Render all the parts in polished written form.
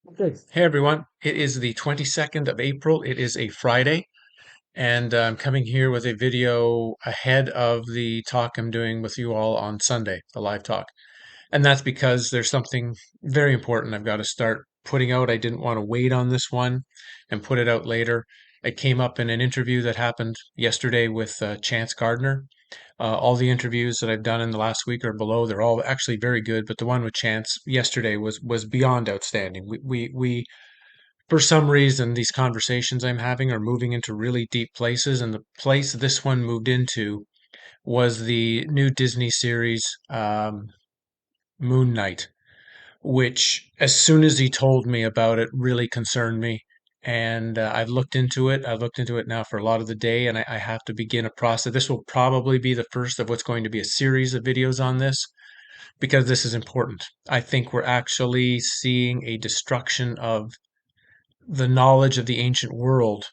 Okay. Hey everyone, it is the 22nd of April. It is a Friday, and I'm coming here with a video ahead of the talk I'm doing with you all on Sunday, the live talk. And that's because there's something very important I've got to start putting out. I didn't want to wait on this one and put it out later. It came up in an interview that happened yesterday with Chance Gardner. All the interviews that I've done in the last week or below, they're all actually very good, but the one with Chance yesterday was beyond outstanding. We for some reason, these conversations I'm having are moving into really deep places, and the place this one moved into was the new Disney series, Moon Knight, which, as soon as he told me about it, really concerned me. And I've looked into it. I've looked into it now for a lot of the day, and I have to begin a process. This will probably be the first of what's going to be a series of videos on this because this is important. I think we're actually seeing a destruction of the knowledge of the ancient world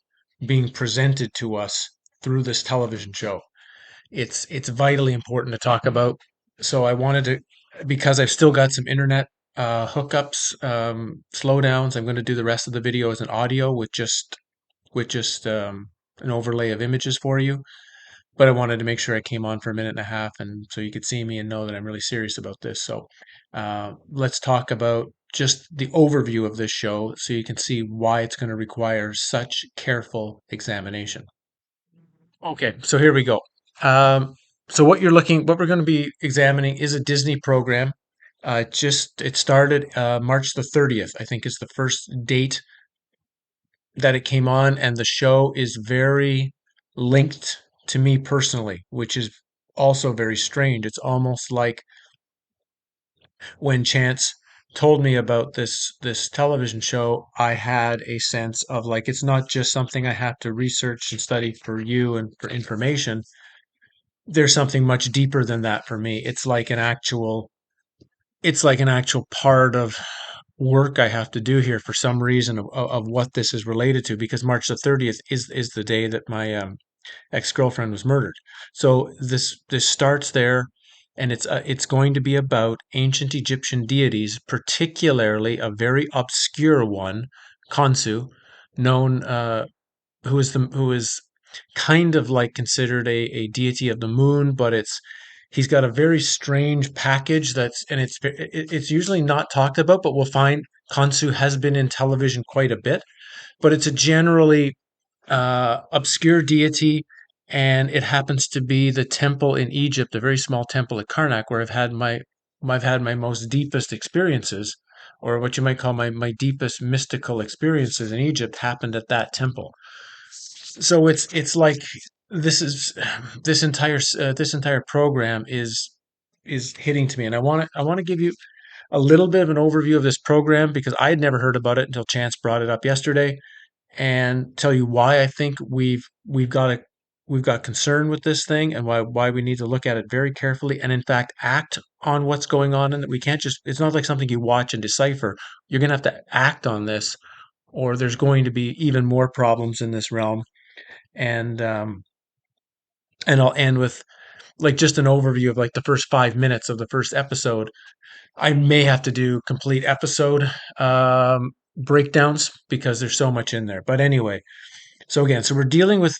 being presented to us through this television show. It's vitally important to talk about. So I wanted to, because I've still got some internet hookups, slowdowns. I'm going to do the rest of the video as an audio with just an overlay of images for you. But I wanted to make sure I came on for a minute and a half, and so you could see me and know that I'm really serious about this. So let's talk about just the overview of this show, so you can see why it's going to require such careful examination. Okay, so here we go. Um, so what we're going to be examining is a Disney program. It started March the 30th, I think is the first date that it came on, and the show is very linked to me personally, which is also very strange. It's almost like when Chance told me about this television show, I had a sense of like it's not just something I have to research and study for you and for information. There's something much deeper than that for me. It's like an actual part of work I have to do here for some reason of what this is related to, because March the 30th is the day that my ex-girlfriend was murdered. So this starts there, and it's going to be about ancient Egyptian deities, particularly a very obscure one, Khonsu, known who is kind of like considered a deity of the moon, but he's got a very strange package it's usually not talked about, but we'll find Khonsu has been in television quite a bit, but it's a generally obscure deity, and it happens to be the temple in Egypt, a very small temple at Karnak, where I've had my most deepest experiences, or what you might call my deepest mystical experiences in Egypt happened at that temple. So it's like this is this entire program is hitting to me, and I want to give you a little bit of an overview of this program because I had never heard about it until Chance brought it up yesterday, and tell you why I think we've got concern with this thing, and why we need to look at it very carefully, and in fact act on what's going on, and that we can't just, it's not like something you watch and decipher. You're going to have to act on this, or there's going to be even more problems in this realm. And um and I'll end with like just an overview of like the first 5 minutes of the first episode. I may have to do complete episode breakdowns because there's so much in there, but anyway. So again, so we're dealing with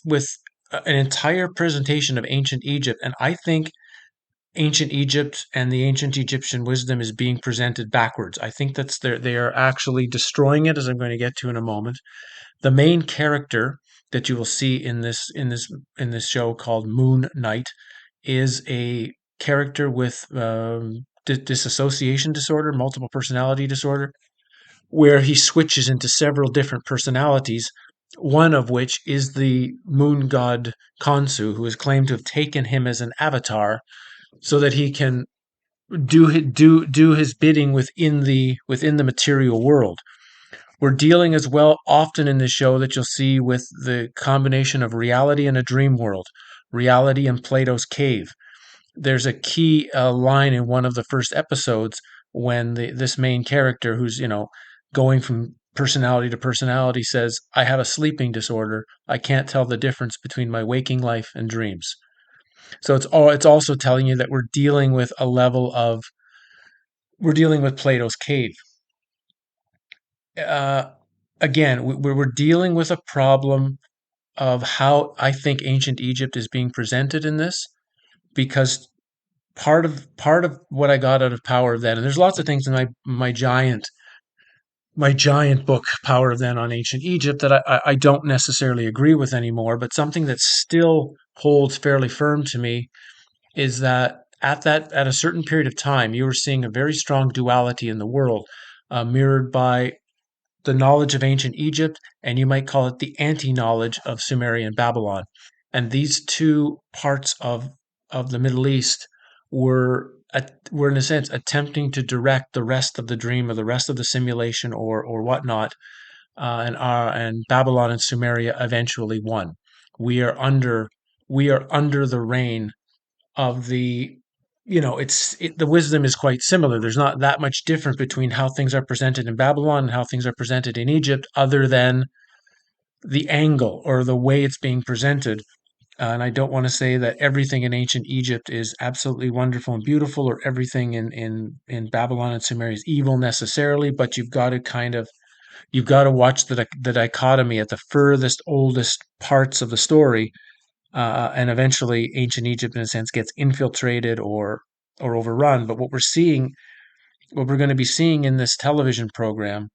an entire presentation of ancient Egypt, and I think ancient Egypt and the ancient Egyptian wisdom is being presented backwards. I think they are actually destroying it, as I'm going to get to in a moment. The main character that you will see in this show called Moon Knight is a character with dissociation disorder, multiple personality disorder, where he switches into several different personalities, one of which is the moon god Khonsu, who is claimed to have taken him as an avatar so that he can do his bidding within the material world. We're dealing as well often in this show that you'll see with the combination of reality and a dream world, reality and Plato's cave. There's a key line in one of the first episodes when this main character, who's going from personality to personality, says, "I have a sleeping disorder. I can't tell the difference between my waking life and dreams." So it's also telling you that we're dealing with Plato's cave. uh, again, we're dealing with a problem of how I think ancient Egypt is being presented in this, because part of what I got out of Power of Then, and there's lots of things in my giant book Power of Then on ancient Egypt that I don't necessarily agree with anymore, but something that still holds fairly firm to me is that at a certain period of time you were seeing a very strong duality in the world, mirrored by the knowledge of ancient Egypt, and you might call it the anti-knowledge of Sumerian Babylon. And these two parts of the Middle East were in a sense attempting to direct the rest of the dream or the rest of the simulation or whatnot. And Babylon and Sumeria eventually won. We are under we are under the reign of the the wisdom is quite similar. There's not that much different between how things are presented in Babylon and how things are presented in Egypt, other than the angle or the way it's being presented. And I don't want to say that everything in ancient Egypt is absolutely wonderful and beautiful, or everything in Babylon and Sumeria is evil necessarily, but you've got to watch the dichotomy at the furthest, oldest parts of the story, and eventually ancient Egypt, in a sense, gets infiltrated or overrun. But what we're going to be seeing in this television program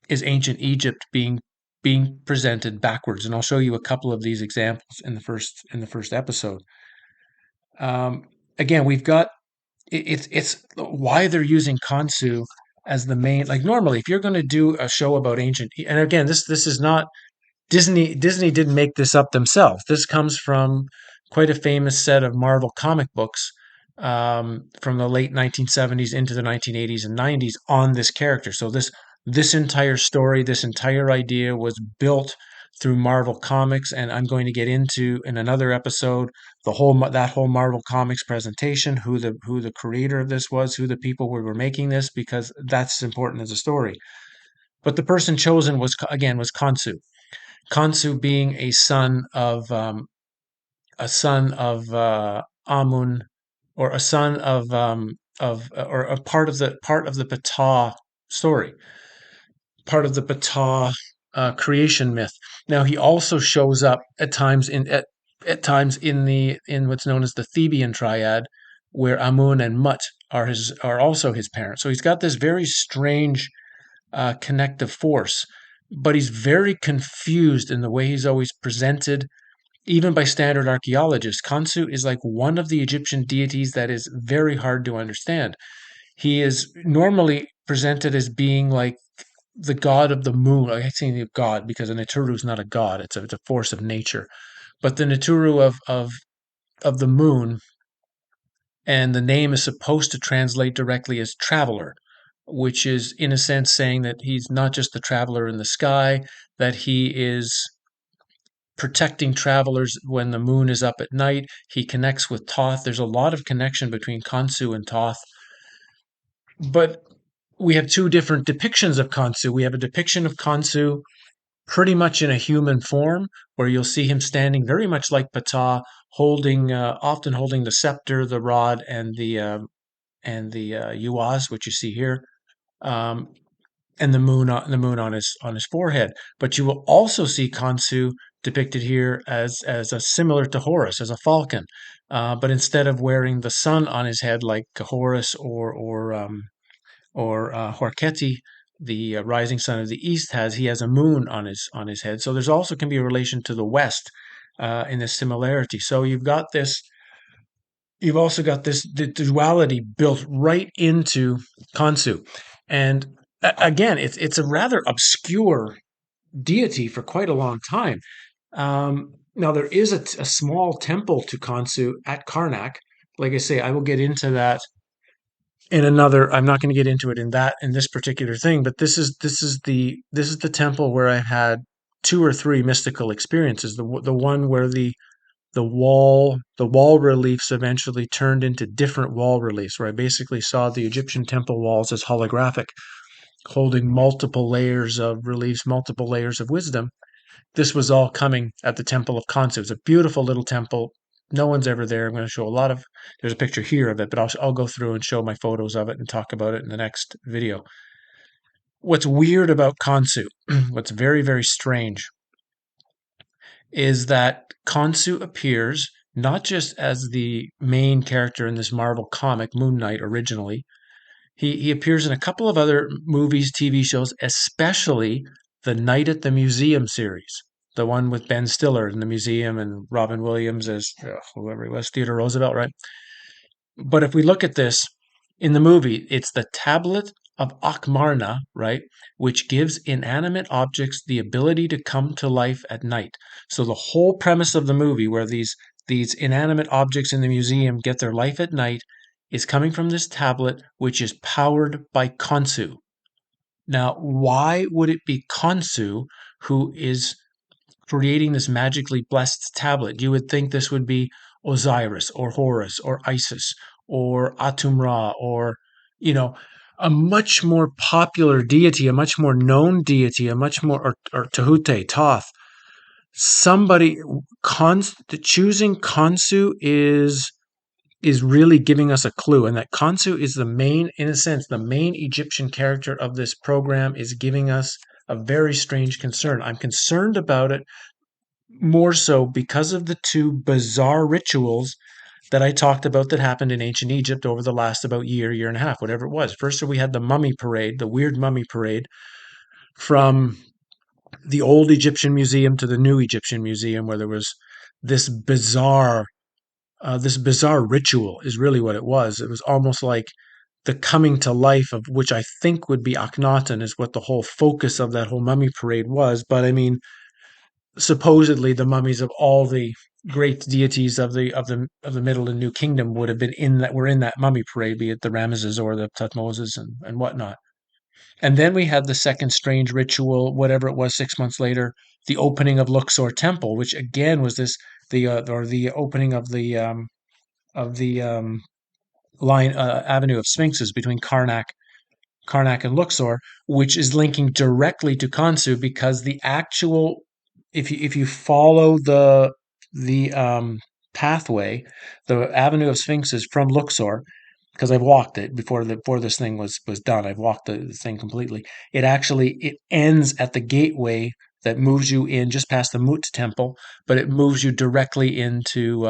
is ancient Egypt being presented backwards, and I'll show you a couple of these examples in the first episode. Um, Again, we've got it's why they're using Khonsu as the main. Like normally, if you're going to do a show about and again, this is not Disney didn't make this up themselves. This comes from quite a famous set of Marvel comic books, from the late 1970s into the 1980s and 90s on this character. So this entire story, this entire idea was built through Marvel Comics, and I'm going to get into in another episode that whole Marvel Comics presentation, who the creator of this was, who the people who were making this, because that's important as a story. But the person chosen was Khonsu. Khonsu being a son of Amun, or a son of or a part of the Ptah story, part of the Ptah creation myth. Now he also shows up at times in what's known as the Theban triad, where Amun and Mut are also his parents. So he's got this very strange connective force, but he's very confused in the way he's always presented, even by standard archaeologists. Khonsu is like one of the Egyptian deities that is very hard to understand. He is normally presented as being like the god of the moon. I say the god because a Naturu is not a god; it's a force of nature. But the Naturu of the moon, and the name is supposed to translate directly as traveler, which is in a sense saying that he's not just the traveler in the sky, that he is protecting travelers when the moon is up at night. He connects with Thoth. There's a lot of connection between Khonsu and Thoth. But we have two different depictions of Khonsu. We have a depiction of Khonsu pretty much in a human form, where you'll see him standing very much like Ptah, often holding the scepter, the rod, and the uaz, which you see here, um, and the moon on his forehead. But you will also see Khonsu depicted here as a similar to Horus, as a falcon, but instead of wearing the sun on his head like Horus or Horketi, the rising sun of the east has, he has a moon on his head. So there's also can be a relation to the west in this similarity. So you've also got this the duality built right into Khonsu, and again, it's a rather obscure deity for quite a long time. Now there is a small temple to Khonsu at Karnak. Like I say, I will get into that in another. I'm not going to get into it in this particular thing, but this is the temple where I had two or three mystical experiences. The one where the wall reliefs eventually turned into different wall reliefs, where I basically saw the Egyptian temple walls as holographic, holding multiple layers of reliefs, multiple layers of wisdom. This was all coming at the temple of Khonsu. It's a beautiful little temple. No one's ever there. I'm going to show there's a picture here of it, but I'll go through and show my photos of it and talk about it in the next video. what's weird about Khonsu, what's very, very strange, is that Khonsu appears not just as the main character in this Marvel comic, Moon Knight, originally. He appears in a couple of other movies, TV shows, especially the Night at the Museum series, the one with Ben Stiller in the museum and Robin Williams as whoever he was, Theodore Roosevelt, right? But if we look at this in the movie, it's the tablet of Akhmarna, right, which gives inanimate objects the ability to come to life at night. So the whole premise of the movie, where these inanimate objects in the museum get their life at night, is coming from this tablet, which is powered by Khonsu. Now, why would it be Khonsu who is creating this magically blessed tablet? You would think this would be Osiris or Horus or Isis or Atum Ra or, you know, a much more popular deity, a much more known deity, a much more, or Tehute, Thoth. Somebody, choosing Khonsu is really giving us a clue, and that Khonsu is the main, in a sense, the main Egyptian character of this program is giving us a very strange concern. I'm concerned about it more so because of the two bizarre rituals that I talked about that happened in ancient Egypt over the last about year and a half, whatever it was. First, we had the mummy parade, the weird mummy parade from the old Egyptian museum to the new Egyptian museum, where there was this bizarre, this bizarre ritual is really what it was. It was almost like the coming to life of which I think would be Akhenaten is what the whole focus of that whole mummy parade was. But I mean, supposedly the mummies of all the great deities of the Middle and New Kingdom would have been in that were in that mummy parade, be it the Ramesses or the Tutmoses and whatnot. And then we had the second strange ritual, whatever it was, 6 months later, the opening of Luxor Temple, which again was this the opening of the line avenue of sphinxes between Karnak and Luxor, which is linking directly to Khonsu because the actual, if you follow the pathway, the avenue of sphinxes from Luxor, because I've walked it before this thing was done. I've walked the thing completely. It ends at the gateway that moves you in just past the Mut temple, but it moves you directly into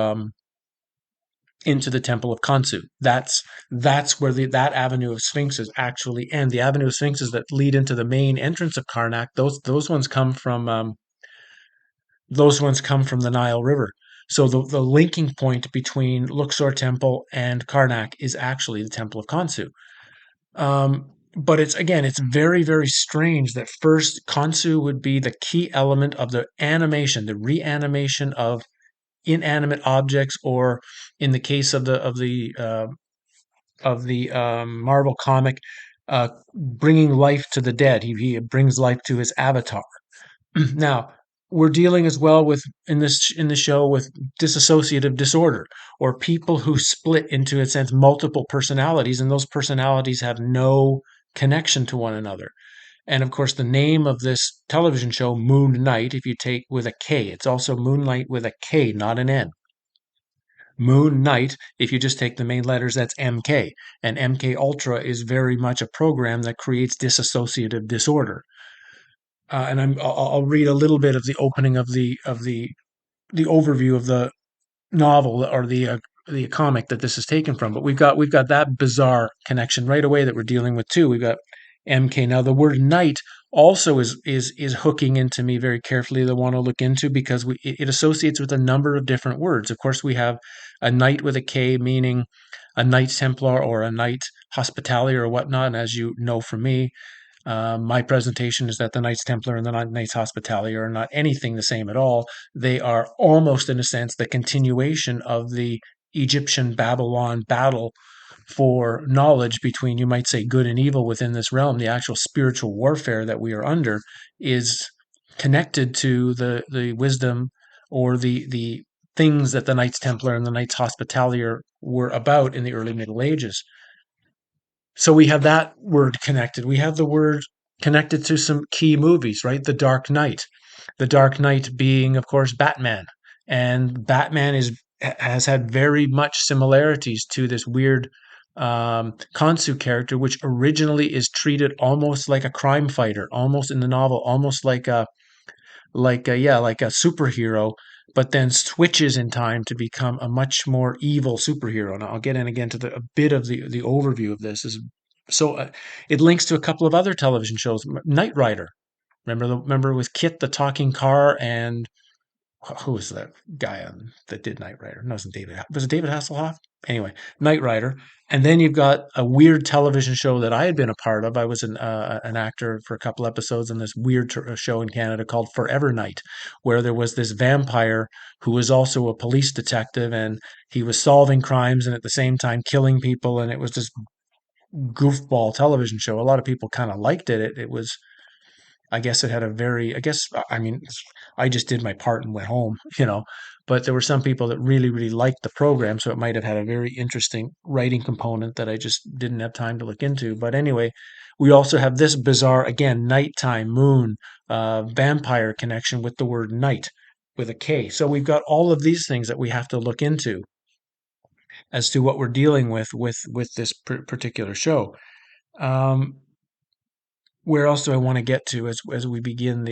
the temple of Khonsu. That's where that avenue of sphinxes actually end. The avenue of sphinxes that lead into the main entrance of Karnak, those ones come from the Nile River. So the linking point between Luxor Temple and Karnak is actually the Temple of Khonsu. But it's very, very strange that first Khonsu would be the key element of the animation, the reanimation of inanimate objects, or in the case of the Marvel comic, bringing life to the dead. He brings life to his avatar. Now, we're dealing as well with in the show with dissociative disorder, or people who split into, a sense, multiple personalities, and those personalities have no connection to one another. And of course, the name of this television show, Moon Knight, if you take with a K, it's also Moonlight with a K, not an N. Moon Knight, if you just take the main letters, that's MK. And MK Ultra is very much a program that creates dissociative disorder. And I'll read a little bit of the opening of the overview of the novel, or the comic that this is taken from. But we've got that bizarre connection right away that we're dealing with too. We've got MK. Now the word knight also is hooking into me very carefully, that I want to look into, because it associates with a number of different words. Of course, we have a knight with a K, meaning a knight templar or a knight hospitalier or whatnot. And as you know from me, my presentation is that the Knights Templar and the Knights Hospitalier are not anything the same at all. They are almost, in a sense, the continuation of the Egyptian Babylon battle for knowledge between, you might say, good and evil within this realm. The actual spiritual warfare that we are under is connected to the wisdom, or the things that the Knights Templar and the Knights Hospitalier were about in the early Middle Ages. So we have that word connected. We have the word connected to some key movies, right? The Dark Knight. The Dark Knight being, of course, Batman. And Batman has had very much similarities to this weird Khonsu character, which originally is treated almost like a crime fighter, almost in the novel, almost like a superhero, but then switches in time to become a much more evil superhero. And I'll get in again to a bit of the overview of this. Is so it links to a couple of other television shows. Knight Rider. Remember with Kit the talking car and who was that guy that did Knight Rider? No, it wasn't David. Was it David Hasselhoff? Anyway, Knight Rider. And then you've got a weird television show that I had been a part of. I was an actor for a couple episodes in this weird show in Canada called Forever Night, where there was this vampire who was also a police detective, and he was solving crimes and at the same time killing people. And it was this goofball television show. A lot of people kind of liked it. It was, I guess it had a very, I guess, I mean, I just did my part and went home, but there were some people that really, really liked the program. So it might have had a very interesting writing component that I just didn't have time to look into. But anyway, we also have this bizarre, again, nighttime, moon, vampire connection with the word night with a K. So we've got all of these things that we have to look into as to what we're dealing with this particular show. Um, where else do I want to get to as we begin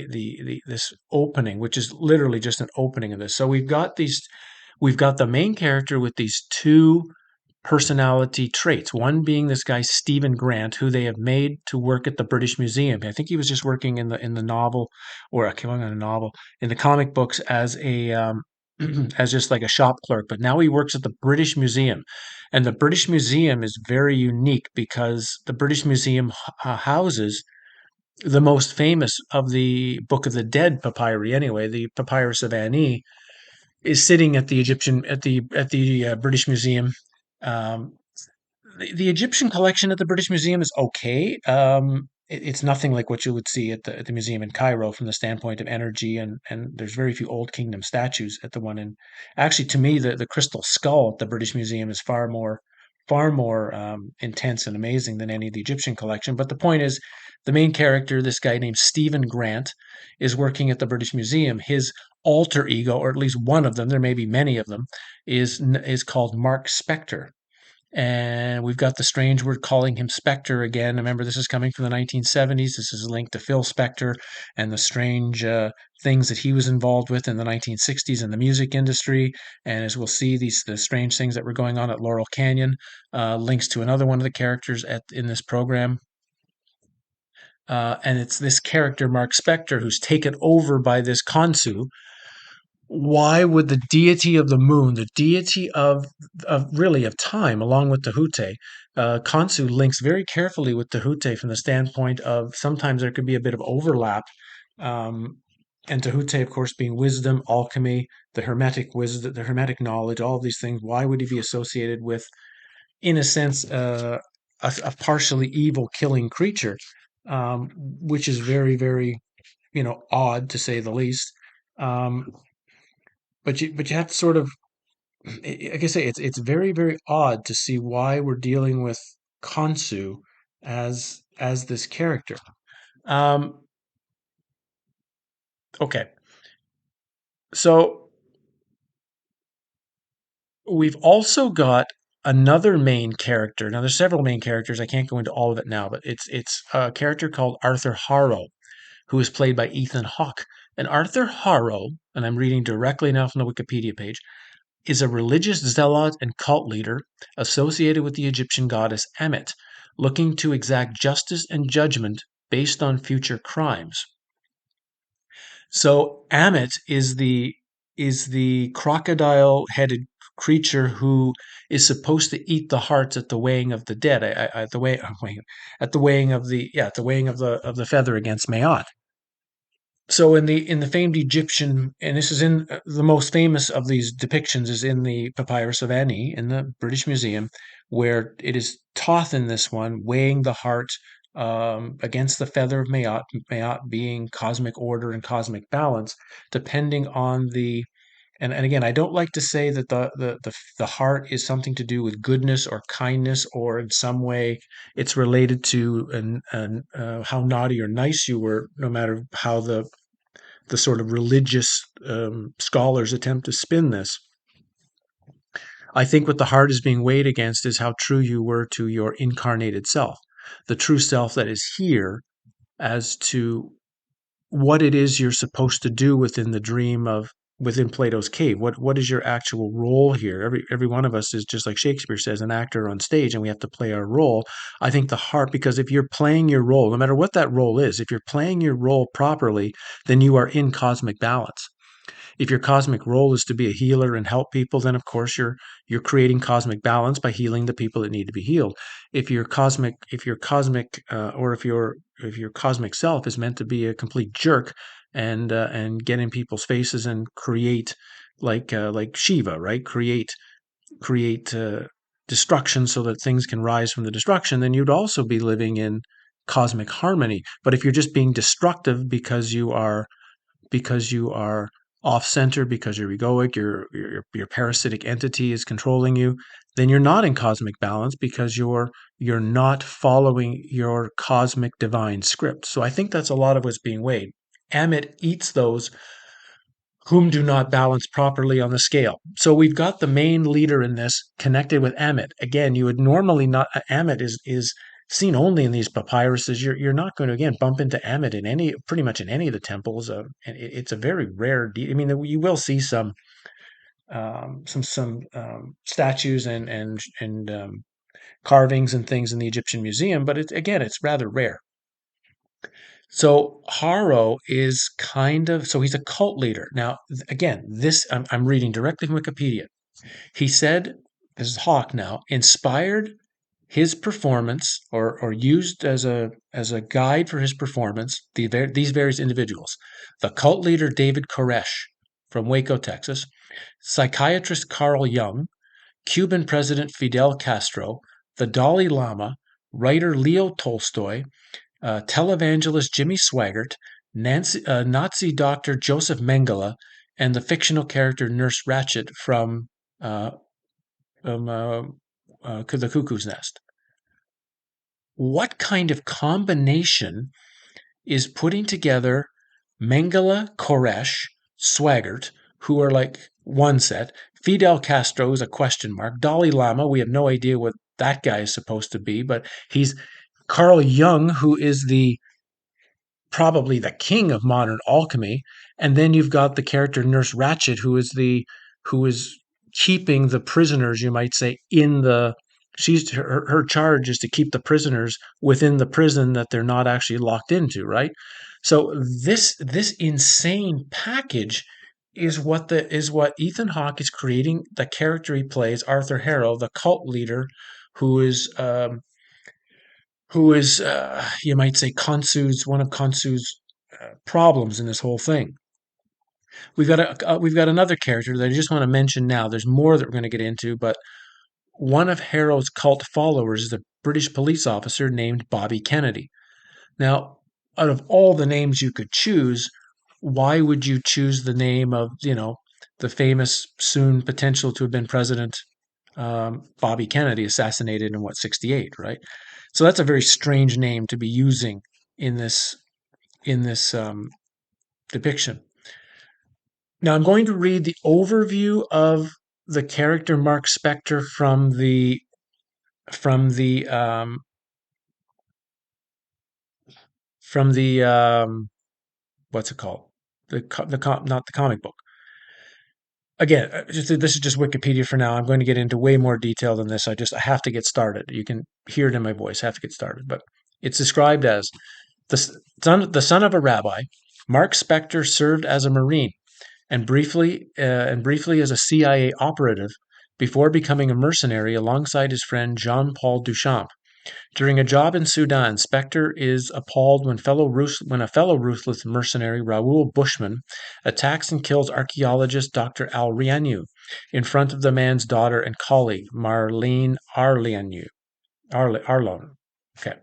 this opening, which is literally just an opening of this. So we've got the main character with these two personality traits. One being this guy Stephen Grant, who they have made to work at the British Museum. I think he was just working in the novel, or I came on a novel in the comic books as a as just like a shop clerk, but now he works at the British Museum. And the British Museum is very unique because the British Museum houses the most famous of the Book of the Dead papyri, anyway, the Papyrus of Ani, is sitting at the Egyptian at the British Museum. Um, the Egyptian collection at the British Museum is okay. It's nothing like what you would see at the museum in Cairo from the standpoint of energy, and there's very few Old Kingdom statues at the one in. Actually, to me, the crystal skull at the British Museum is far more intense and amazing than any of the Egyptian collection. But the point is, the main character, this guy named Stephen Grant, is working at the British Museum. His alter ego, or at least one of them, there may be many of them, is called Mark Spector. And we've got the strange word calling him Spectre again. Remember, this is coming from the 1970s. This is linked to Phil Spector and the strange things that he was involved with in the 1960s in the music industry. And as we'll see, the strange things that were going on at Laurel Canyon links to another one of the characters in this program. And it's this character, Mark Spector, who's taken over by this Khonsu. Why would the deity of the moon, the deity of really of time, along with Tehute, Khonsu links very carefully with Tehute from the standpoint of sometimes there could be a bit of overlap. Um, and Tehute, of course, being wisdom, alchemy, the hermetic wisdom, the hermetic knowledge, all of these things. Why would he be associated with, in a sense, a partially evil killing creature, which is very, very, odd to say the least. Um, but you have to sort of, like I say, it's very, very odd to see why we're dealing with Khonsu as this character. Um, okay, so we've also got another main character. Now, there's several main characters. I can't go into all of it now, but it's a character called Arthur Harrow, who is played by Ethan Hawke. And Arthur Harrow, and I'm reading directly now from the Wikipedia page, is a religious zealot and cult leader associated with the Egyptian goddess Ammit, looking to exact justice and judgment based on future crimes. So Ammit is the crocodile-headed creature who is supposed to eat the hearts at the weighing of the dead. At the weighing of the feather against Maat. So in the famed Egyptian, and this is in the most famous of these depictions is in the Papyrus of Ani in the British Museum, where it is Thoth in this one weighing the heart against the feather of Maat, Maat being cosmic order and cosmic balance, depending on the. And again, I don't like to say that the heart is something to do with goodness or kindness, or in some way it's related to how naughty or nice you were, no matter how the sort of religious scholars attempt to spin this. I think what the heart is being weighed against is how true you were to your incarnated self, the true self that is here, as to what it is you're supposed to do within the dream of within Plato's cave. What is your actual role here? Every one of us is, just like Shakespeare says, an actor on stage, and we have to play our role. I think the heart, because if you're playing your role, no matter what that role is, if you're playing your role properly, then you are in cosmic balance. If your cosmic role is to be a healer and help people, then of course you're creating cosmic balance by healing the people that need to be healed. If your cosmic self is meant to be a complete jerk and get in people's faces and create like Shiva, right? Create destruction so that things can rise from the destruction, then you'd also be living in cosmic harmony. But if you're just being destructive because you are off center, because you're egoic, your parasitic entity is controlling you, then you're not in cosmic balance because you're not following your cosmic divine script. So I think that's a lot of what's being weighed. Amit eats those whom do not balance properly on the scale. So we've got the main leader in this connected with Amit. Again, you would normally not. Amit is seen only in these papyruses. You're not going to again bump into Amit in pretty much in any of the temples. And it's a very rare. I mean, you will see some statues and carvings and things in the Egyptian museum, but it's rather rare. So Harrow is so he's a cult leader. Now, again, this I'm reading directly from Wikipedia. He said, this is Hawk now, inspired his performance or used as a guide for his performance, these various individuals. The cult leader David Koresh from Waco, Texas, psychiatrist Carl Jung, Cuban President Fidel Castro, the Dalai Lama, writer Leo Tolstoy, televangelist Jimmy Swaggart, Nazi doctor Joseph Mengele, and the fictional character Nurse Ratched from The Cuckoo's Nest. What kind of combination is putting together Mengele, Koresh, Swaggart, who are like one set? Fidel Castro is a question mark. Dalai Lama, we have no idea what that guy is supposed to be, but he's Carl Jung, who is probably the king of modern alchemy, and then you've got the character Nurse Ratched, who is keeping the prisoners, you might say, in the her charge is to keep the prisoners within the prison that they're not actually locked into, right? So this insane package is what Ethan Hawke is creating. The character he plays, Arthur Harrow, the cult leader, who is you might say one of Khonsu's problems in this whole thing. We've got another character that I just want to mention now. There's more that we're going to get into, but one of Harrow's cult followers is a British police officer named Bobby Kennedy. Now, out of all the names you could choose, why would you choose the name of the famous, soon potential to have been president, Bobby Kennedy, assassinated in 68, right? So that's a very strange name to be using in this depiction. Now I'm going to read the overview of the character Mark Spector from the what's it called? Not the comic book. Again, this is just Wikipedia for now. I'm going to get into way more detail than this. I have to get started. You can hear it in my voice. I have to get started. But it's described as the son of a rabbi. Mark Spector served as a Marine and briefly as a CIA operative before becoming a mercenary alongside his friend Jean-Paul Duchamp. During a job in Sudan, Spector is appalled when a fellow ruthless mercenary, Raoul Bushman, attacks and kills archaeologist Dr. Al Rianu in front of the man's daughter and colleague, Marlene Arlonu. Okay.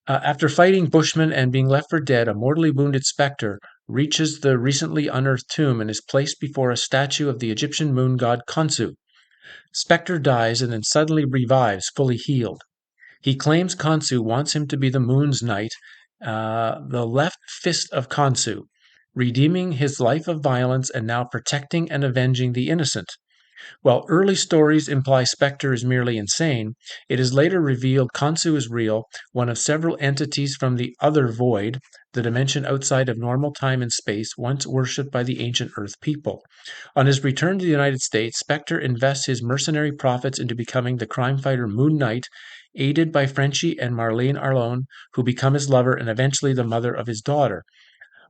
After fighting Bushman and being left for dead, a mortally wounded Spector reaches the recently unearthed tomb and is placed before a statue of the Egyptian moon god Khonsu. Spector dies and then suddenly revives, fully healed. He claims Khonsu wants him to be the moon's knight, the left fist of Khonsu, redeeming his life of violence and now protecting and avenging the innocent. While early stories imply Spectre is merely insane, it is later revealed Khonsu is real, one of several entities from the other void, the dimension outside of normal time and space, once worshipped by the ancient Earth people. On his return to the United States, Spectre invests his mercenary profits into becoming the crime fighter Moon Knight, aided by Frenchie and Marlene Arlone, who become his lover and eventually the mother of his daughter.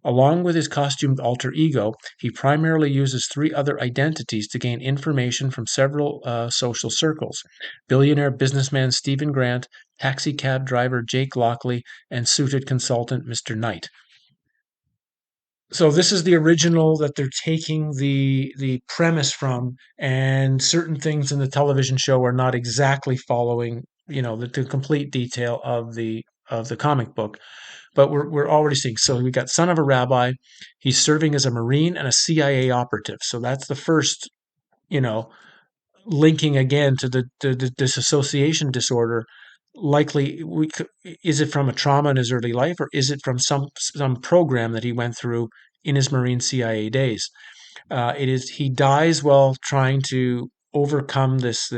Along with his costumed alter ego, he primarily uses three other identities to gain information from several social circles: billionaire businessman Stephen Grant, taxi cab driver Jake Lockley, and suited consultant Mr. Knight. So this is the original that they're taking the premise from, and certain things in the television show are not exactly following, the complete detail of the comic book. But we're already seeing. So we got son of a rabbi. He's serving as a Marine and a CIA operative. So that's the first, you know, linking again to the disassociation disorder. Likely, is it from a trauma in his early life, or is it from some program that he went through in his Marine CIA days? It is. He dies while trying to overcome this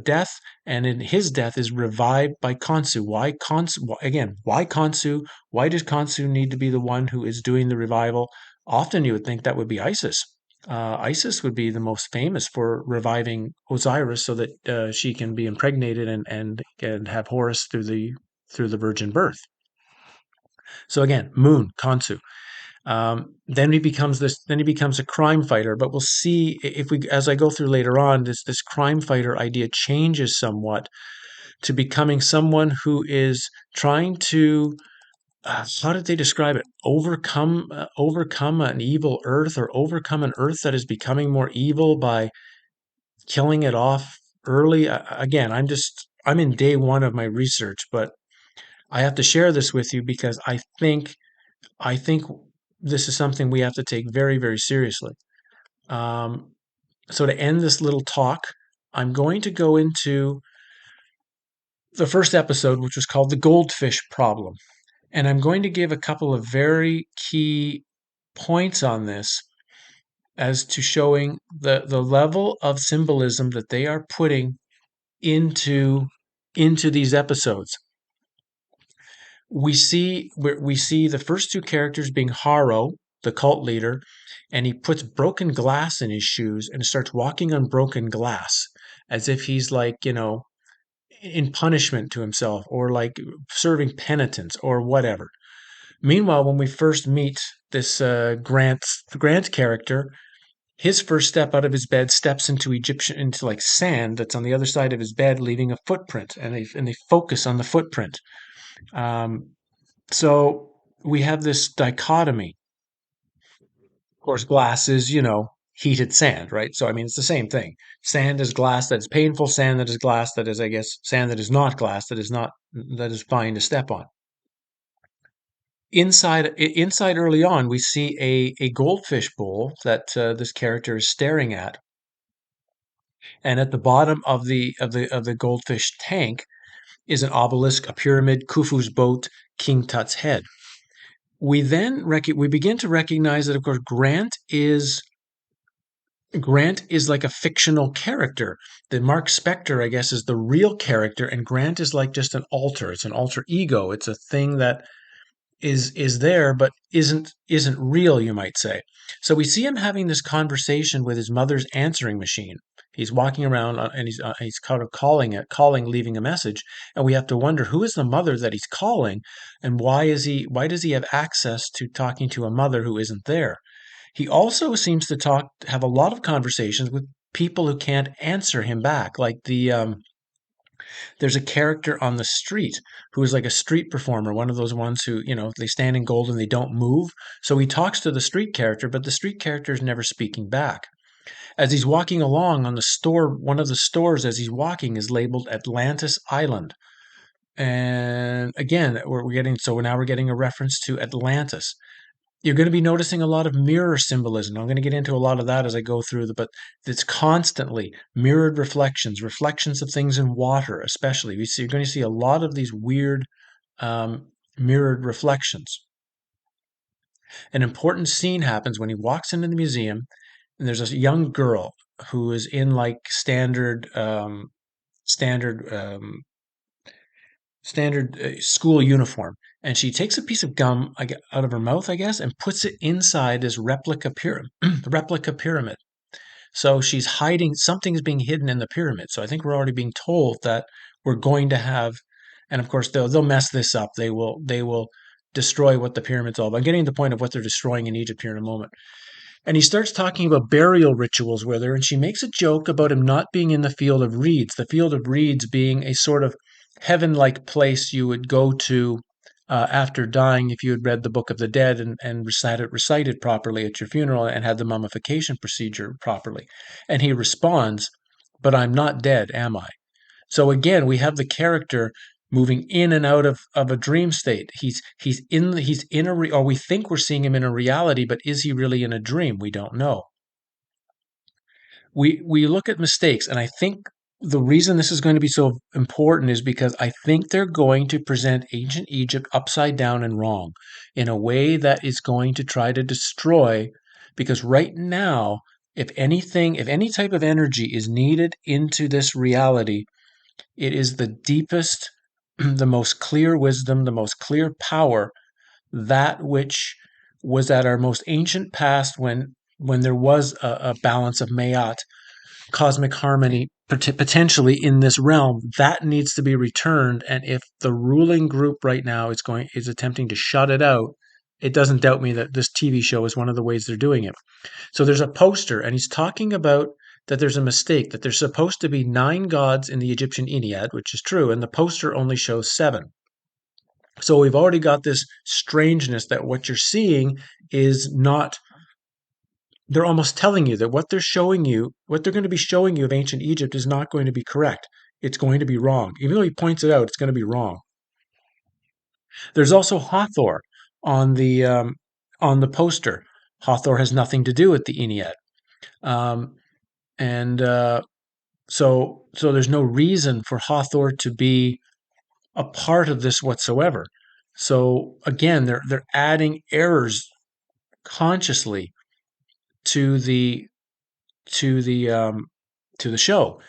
death, and in his death is revived by Khonsu. Why Khonsu? Again, why Khonsu? Why does Khonsu need to be the one who is doing the revival? Often you would think that would be Isis. Isis would be the most famous for reviving Osiris so that she can be impregnated and have Horus through the virgin birth. So again, Moon, Khonsu. Then he becomes this. Then he becomes a crime fighter. But we'll see if we, as I go through later on, this crime fighter idea changes somewhat to becoming someone who is trying to. How did they describe it? Overcome an evil Earth, or overcome an Earth that is becoming more evil by killing it off early. Again, I'm in day one of my research, but I have to share this with you because I think this is something we have to take very, very seriously. Um, so to end this little talk, I'm going to go into the first episode, which was called the Goldfish Problem. And I'm going to give a couple of very key points on this as to showing the level of symbolism that they are putting into these episodes. We see the first two characters being Harrow, the cult leader, and he puts broken glass in his shoes and starts walking on broken glass as if he's like, in punishment to himself, or like serving penitence or whatever. Meanwhile, when we first meet this Grant character, his first step out of his bed steps into like sand that's on the other side of his bed, leaving a footprint, and they focus on the footprint. Um, So we have this dichotomy. Of course, glass is, heated sand, right? So, I mean, it's the same thing. Sand is glass that is painful, sand that is glass that is, I guess, sand that is not glass, that is fine to step on. Inside early on, we see a goldfish bowl that this character is staring at. And at the bottom of the goldfish tank is an obelisk, a pyramid, Khufu's boat, King Tut's head. We begin to recognize that, of course, Grant is like a fictional character. The Mark Spector, I guess, is the real character, and Grant is like just an alter. It's an alter ego. It's a thing that is there but isn't real, you might say. So we see him having this conversation with his mother's answering machine. He's walking around and he's kind of calling, leaving a message, and we have to wonder who is the mother that he's calling, and why does he have access to talking to a mother who isn't there? He also seems to have a lot of conversations with people who can't answer him back, like there's a character on the street who is like a street performer, one of those ones who, they stand in gold and they don't move. So he talks to the street character, but the street character is never speaking back. As he's walking along one of the stores as he's walking is labeled Atlantis Island. And again, now we're getting a reference to Atlantis. You're going to be noticing a lot of mirror symbolism. I'm going to get into a lot of that as I go through but it's constantly mirrored reflections of things in water, especially. You're going to see a lot of these weird mirrored reflections. An important scene happens when he walks into the museum and there's this young girl who is in like standard school uniform, and she takes a piece of gum out of her mouth, I guess, and puts it inside this replica pyramid. Replica pyramid. So she's hiding, something's being hidden in the pyramid. So I think we're already being told that we're going to have, and of course they'll mess this up. They will destroy what the pyramid's all about. I'm getting to the point of what they're destroying in Egypt here in a moment. And he starts talking about burial rituals with her, and she makes a joke about him not being in the field of reeds. The field of reeds being a sort of heaven-like place you would go to after dying if you had read the Book of the Dead and recited properly at your funeral and had the mummification procedure properly. And he responds, "But I'm not dead, am I?" So again, we have the character moving in and out of a dream state. Or we think we're seeing him in a reality, but is he really in a dream? We don't know. We look at mistakes, and I think the reason this is going to be so important is because I think they're going to present ancient Egypt upside down and wrong in a way that is going to try to destroy. Because right now, if anything, if any type of energy is needed into this reality, it is the deepest, the most clear wisdom, the most clear power, that which was at our most ancient past when there was a balance of Mayat, cosmic harmony, potentially in this realm. That needs to be returned. And if the ruling group right now is attempting to shut it out, it doesn't doubt me that this TV show is one of the ways they're doing it. So there's a poster, and he's talking about that there's a mistake, that there's supposed to be 9 gods in the Egyptian Ennead, which is true, and the poster only shows 7. So we've already got this strangeness that what you're seeing is not, they're almost telling you that what they're showing you, what they're going to be showing you of ancient Egypt is not going to be correct. It's going to be wrong. Even though he points it out, it's going to be wrong. There's also Hathor on the poster. Hathor has nothing to do with the Ennead. Um, and so there's no reason for Hathor to be a part of this whatsoever. So again, they're adding errors consciously to the to the to the show.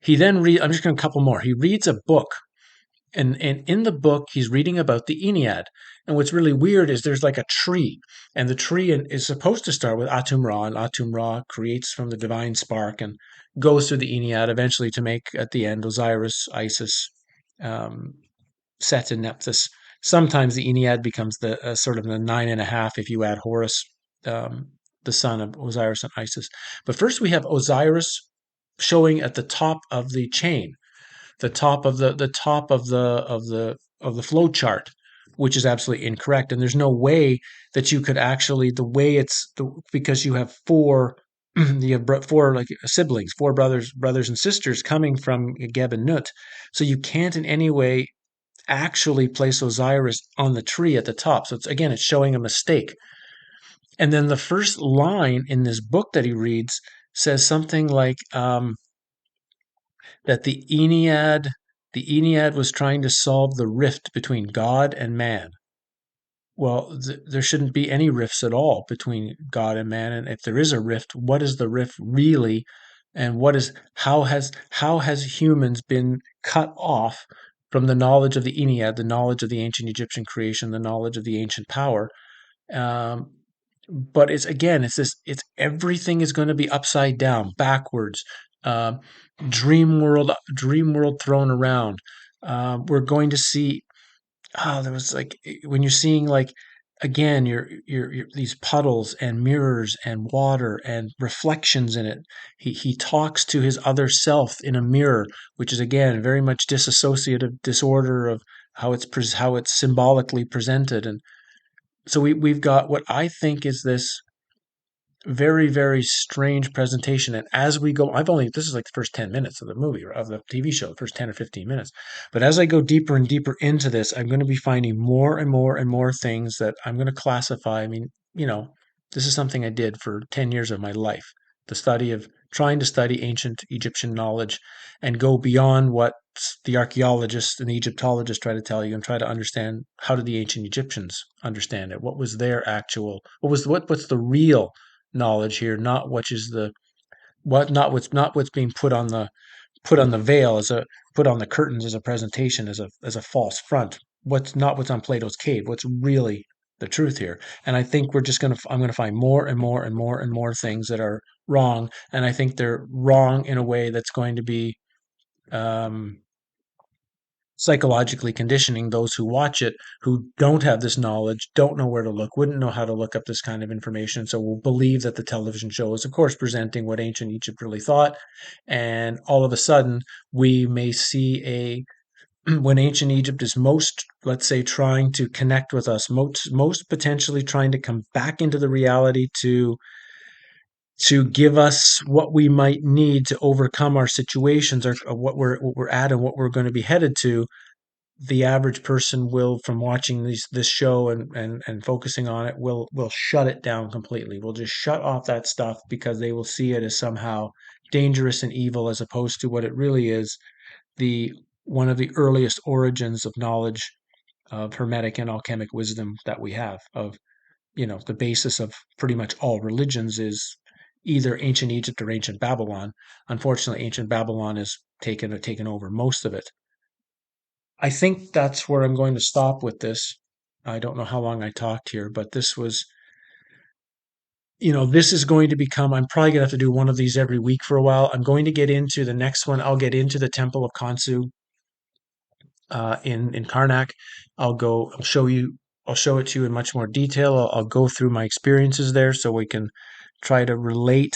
He then I'm just going to a couple more. He reads a book, and in the book he's reading about the Ennead. And what's really weird is there's like a tree, and the tree is supposed to start with Atum Ra, and Atum Ra creates from the divine spark and goes through the Ennead eventually to make at the end Osiris, Isis, um, Set, and Nephthys. Sometimes the Ennead becomes the sort of the 9.5 if you add Horus, um, the son of Osiris and Isis. But first we have Osiris showing at the top of the chain, the top of the flow chart, which is absolutely incorrect. And there's no way that you could actually, because you have four, you have four like siblings, four brothers and sisters coming from Geb and Nut. So you can't in any way actually place Osiris on the tree at the top. So it's showing a mistake. And then the first line in this book that he reads says something like, that the Ennead was trying to solve the rift between God and man. Well, there shouldn't be any rifts at all between God and man. And if there is a rift, what is the rift really? And how has humans been cut off from the knowledge of the Ennead, the knowledge of the ancient Egyptian creation, the knowledge of the ancient power? Um, but it's everything is going to be upside down, backwards, uh, dream world thrown around. We're going to see, there was like, when you're seeing like, again, your these puddles and mirrors and water and reflections in it. He talks to his other self in a mirror, which is again very much dissociative disorder of how it's symbolically presented. And so we've got what I think is this very, very strange presentation. And as we go, this is like the first 10 minutes of the movie or of the TV show, the first 10 or 15 minutes. But as I go deeper and deeper into this, I'm going to be finding more and more and more things that I'm going to classify. I mean, this is something I did for 10 years of my life, trying to study ancient Egyptian knowledge and go beyond what the archaeologists and the Egyptologists try to tell you, and try to understand, how did the ancient Egyptians understand it? What was their actual, what's the real knowledge here, not which is the what not what's being put on the veil as a put on the curtains as a presentation as a false front. What's on Plato's cave? What's really the truth here? And I think I'm gonna find more and more and more and more things that are wrong, and I think they're wrong in a way that's going to be um, psychologically conditioning those who watch it who don't have this knowledge, don't know where to look, wouldn't know how to look up this kind of information. So will believe that the television show is, of course, presenting what ancient Egypt really thought. And all of a sudden, we may see when ancient Egypt is most, let's say, trying to connect with us, most potentially trying to come back into the reality to give us what we might need to overcome our situations or what we're at and what we're going to be headed to. The average person will, from watching this show and focusing on it, will shut it down completely. Will just shut off that stuff because they will see it as somehow dangerous and evil, as opposed to what it really is, the one of the earliest origins of knowledge of hermetic and alchemic wisdom that we have. Of the basis of pretty much all religions is either ancient Egypt or ancient Babylon. Unfortunately, ancient Babylon has taken over most of it. I think that's where I'm going to stop with this. I don't know how long I talked here, but this is going to become, I'm probably going to have to do one of these every week for a while. I'm going to get into the next one. I'll get into the Temple of Khonsu in Karnak. I'll show it to you in much more detail. I'll go through my experiences there so we can try to relate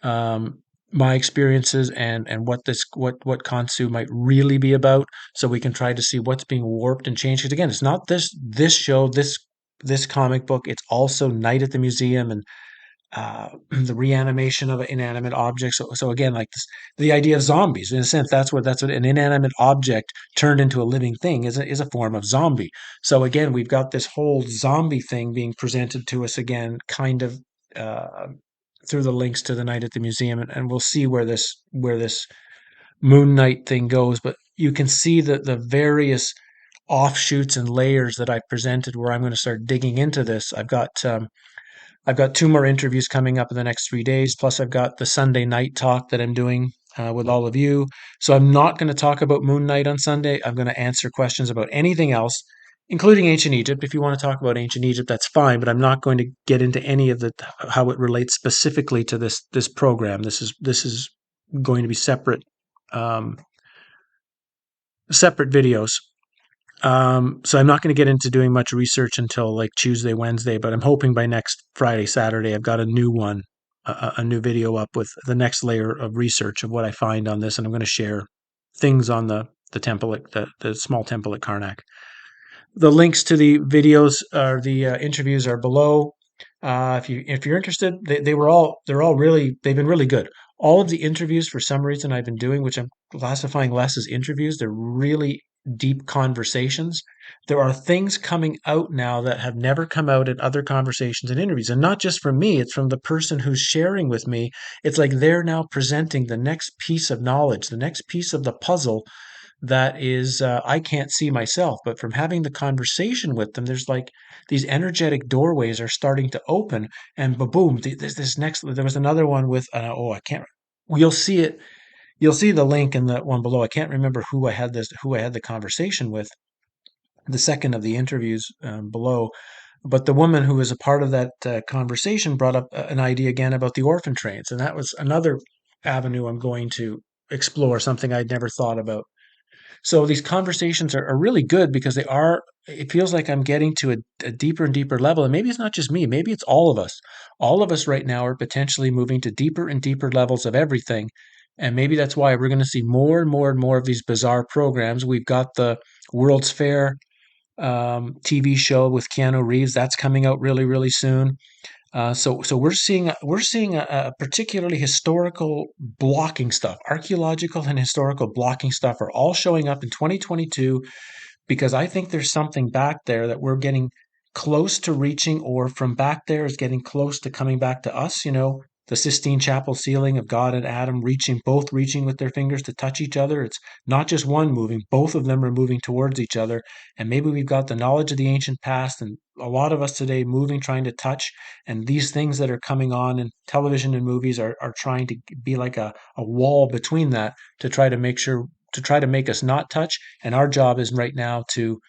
um, my experiences and what Khonsu might really be about, so we can try to see what's being warped and changed. Because again, it's not this show, this comic book. It's also Night at the Museum and the reanimation of an inanimate object. So again, like the idea of zombies, in a sense, that's what an inanimate object turned into a living thing is a form of zombie. So again, we've got this whole zombie thing being presented to us again, kind of uh, through the links to the Night at the Museum, and we'll see where this Moon Knight thing goes. But you can see the various offshoots and layers that I've presented where I'm going to start digging into this. I've got two more interviews coming up in the next 3 days. Plus, I've got the Sunday night talk that I'm doing with all of you. So I'm not going to talk about Moon Knight on Sunday. I'm going to answer questions about anything else, including ancient Egypt. If you want to talk about ancient Egypt, that's fine. But I'm not going to get into any of the how it relates specifically to this program. This is going to be separate videos. So I'm not going to get into doing much research until like Tuesday, Wednesday, but I'm hoping by next Friday, Saturday, I've got a new one, a new video up with the next layer of research of what I find on this, and I'm going to share things on the temple, the small temple at Karnak. The links to the videos or the interviews are below. If you're interested, they've been really good. All of the interviews, for some reason, I've been doing, which I'm classifying less as interviews, they're really deep conversations. There are things coming out now that have never come out in other conversations and interviews, and not just from me. It's from the person who's sharing with me. It's like they're now presenting the next piece of knowledge, the next piece of the puzzle that is I can't see myself, but from having the conversation with them, there's like these energetic doorways are starting to open, and boom, this next. There was another one with I can't. Well, you'll see it. You'll see the link in the one below. I can't remember who I had the conversation with. The second of the interviews below, but the woman who was a part of that conversation brought up an idea again about the orphan trains, and that was another avenue I'm going to explore, something I'd never thought about. So these conversations are really good because it feels like I'm getting to a deeper and deeper level. And maybe it's not just me, maybe it's all of us. All of us right now are potentially moving to deeper and deeper levels of everything. And maybe that's why we're going to see more and more and more of these bizarre programs. We've got the World's Fair TV show with Keanu Reeves. That's coming out really, really soon. So we're seeing a particularly historical blocking stuff, archaeological and historical blocking stuff are all showing up in 2022 because I think there's something back there that we're getting close to reaching, or from back there is getting close to coming back to us. the Sistine Chapel ceiling of God and Adam both reaching with their fingers to touch each other. It's not just one moving, both of them are moving towards each other. And maybe we've got the knowledge of the ancient past and a lot of us today moving, trying to touch. And these things that are coming on in television and movies are trying to be like a wall between that to try to make us not touch. And our job is right now to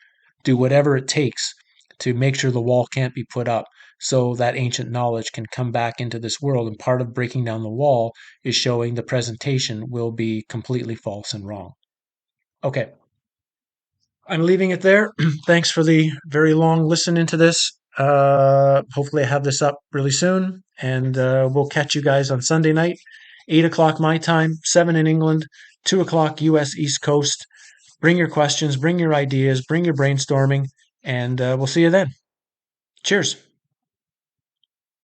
do whatever it takes to make sure the wall can't be put up so that ancient knowledge can come back into this world. And part of breaking down the wall is showing the presentation will be completely false and wrong. Okay, I'm leaving it there. Thanks for the very long listen into this. Hopefully, I have this up really soon, and we'll catch you guys on Sunday night, 8 o'clock my time, 7 in England, 2 o'clock US East Coast. Bring your questions, bring your ideas, bring your brainstorming, and we'll see you then. Cheers.